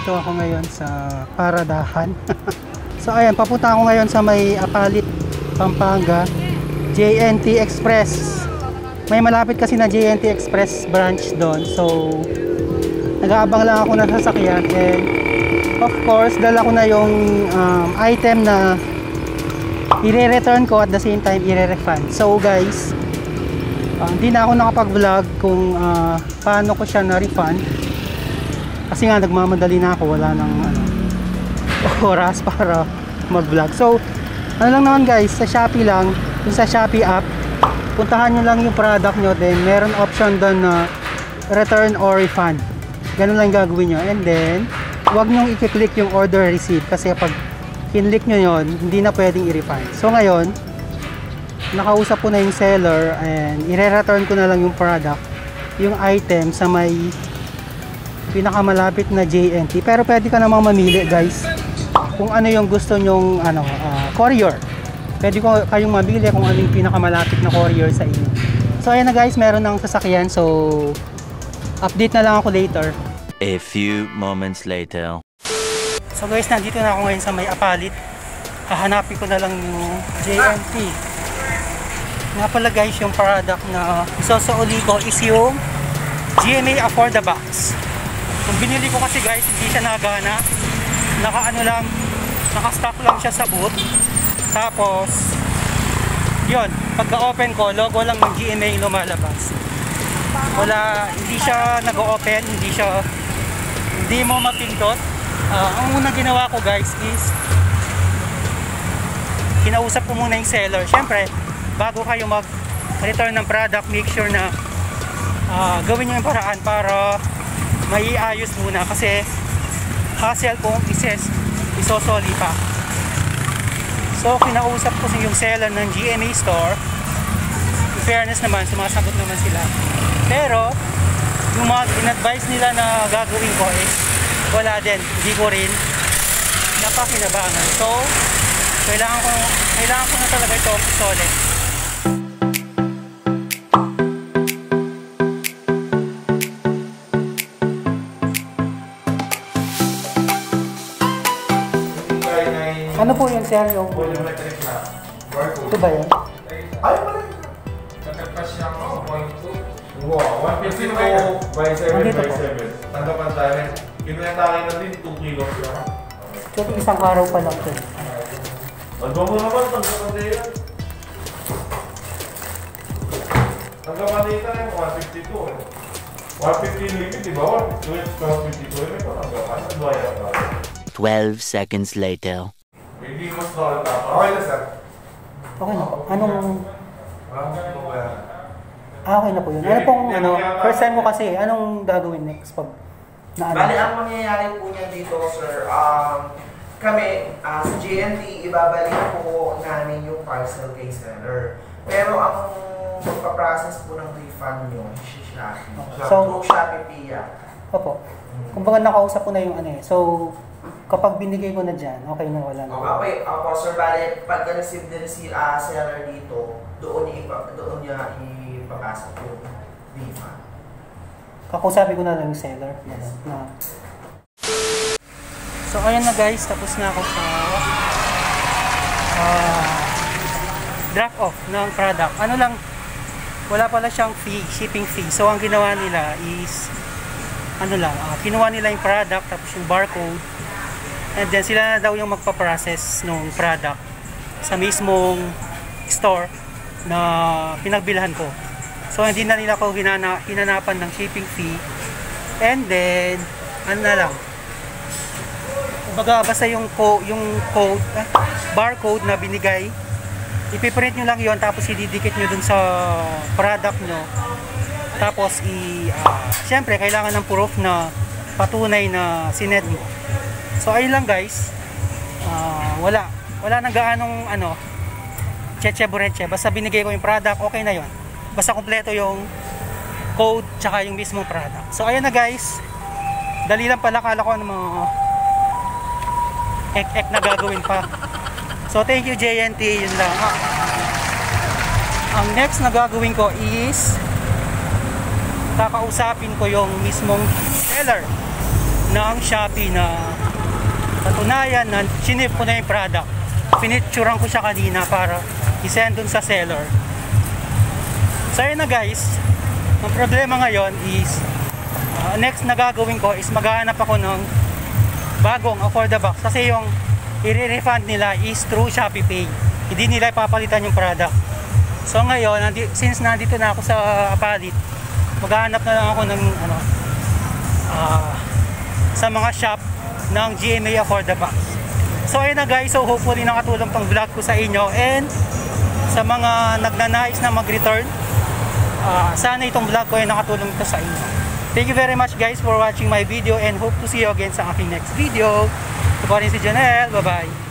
nandito ako ngayon sa Paradahan. So ayan, papunta ako ngayon sa may Apalit, Pampanga, JNT Express. May malapit kasi na JNT Express branch doon. So nag-aabang lang ako ng sasakyan, and of course dala ko na yung item na i-return ko, at the same time i-refund. So guys, hindi na ako nakapag-vlog kung paano ko siya na-refund kasi nga nagmamadali na ako, wala nang oras para mag-vlog. So ano lang naman guys, sa Shopee lang, yung sa Shopee app, puntahan nyo lang yung product nyo, then meron option doon na return or refund. Ganun lang gagawin nyo, and then huwag nyo i-click yung order receipt kasi pag kinlik nyo yon, hindi na pwedeng i-refund. So ngayon, nakausap ko na yung seller, and i-return ko na lang yung product, yung item sa may pinakamalapit na JNT. Pero pwede ka namang mamili guys kung ano yung gusto nyong courier. Pwede ko kayong mamili kung ano yung pinakamalapit na courier sa inyo. So ayan na guys, meron ng sasakyan, so update na lang ako later. A few moments later. So guys, nandito na ako ngayon sa may Apalit. Hahanapin ko na lang yung JNT. Nga pala guys, yung product na isusuuli ko is yung GMA Afford the Box. Kung binili ko kasi guys, hindi siya nagana. Naka-stock lang siya sa boot. Tapos yun, pagka-open ko, logo lang ng GMA lumalabas. Hindi siya nag-open, hindi mo mapindot. Ang unang ginawa ko guys is kinausap ko muna yung seller. Syempre, bago kayo mag-return ng product, make sure na gawin nyo yung paraan para maiayos muna, kasi hassle kung isosoli pa. So kinausap ko yung seller ng GMA store. In fairness naman, sumasagot naman sila, pero yung mga in-advise nila na gagawin ko is wala din, hindi ko rin napakinabangan. So kailangan ko na talaga ito isoli. Ano po yun sir? Yung volumetric na barcode. ito ba yun? Ay, pala yun. Nagkagpas siya ako, 0.2. Wow, 152 by 7 by 7. Tanggapan tayo. Kinuyatake na din, 2 kilos lang. So isang araw pa lang ito. Ano mo naman, tanggapan na yan. Tanggapan na yan, 152 eh. 150 limit, diba? 152 limit pa tanggapan. Ano ba yan? 12 seconds later. Hindi mas nakal tapa. Okay na sir. Okay na po. Anong... okay na po yun. Ano pong first time ko kasi, anong gagawin next pag Bali, ang mangyayari po niyan dito, sir, kami, sa GNT, ibabalik po namin yung parcel kay seller. Pero ang magpa-process po ng refund nyo, si Shopee. So, through Shopee Pia. Opo. Kumbaga nakausap ko na yung so kapag binigay ko na dyan, okay na, wala na. Okay, opo, sir, bali, pag na-receive din si seller dito, doon niya ipapasok yung refund. Kakusabi ko na lang yung seller. So ayan na guys, tapos na ako sa drop off ng product. Ano lang, wala pala siyang fee, shipping fee. So ang ginawa nila is kinuha nila yung product, tapos yung barcode, and then sila na daw yung magpa-process ng product sa mismong store na pinagbilhan ko. So hindi na nila ako hinanapan ng shipping fee, and then na lang, kumbaga basta yung code, barcode na binigay, ipiprint nyo lang yon, tapos ididikit nyo dun sa product nyo, tapos syempre kailangan ng proof na patunay na sined mo. So ayun lang guys, wala nang gaanong cheche-bureche, basta binigay ko yung product, okay na yon, basta kompleto yung code tsaka yung mismong product. So ayun na guys, dali lang pala, kala ko mga ek na gagawin pa. So thank you JNT, yun lang. Ang next na gagawin ko is kakausapin ko yung mismong seller ng Shopee na katunayan na sinip ko na yung product. Pinicturean ko siya kanina para isend dun sa seller. So yun na guys, ang problema ngayon is next na gagawin ko is maghahanap ako ng bagong for the box kasi yung i-refund nila is through Shopee Pay. Hindi nila ipapalitan yung product. So ngayon, since nandito na ako sa Apalit, maghahanap na lang ako ng sa mga shop ng GMA for the box. So ayun na guys, so hopefully nakatulong tong vlog ko sa inyo, and sa mga nagnanais na mag-return, sana itong vlog ko ay nakatulong ito sa inyo. Thank you very much guys for watching my video, and hope to see you again sa aking next video. Ito po rin si Jonel. Bye bye.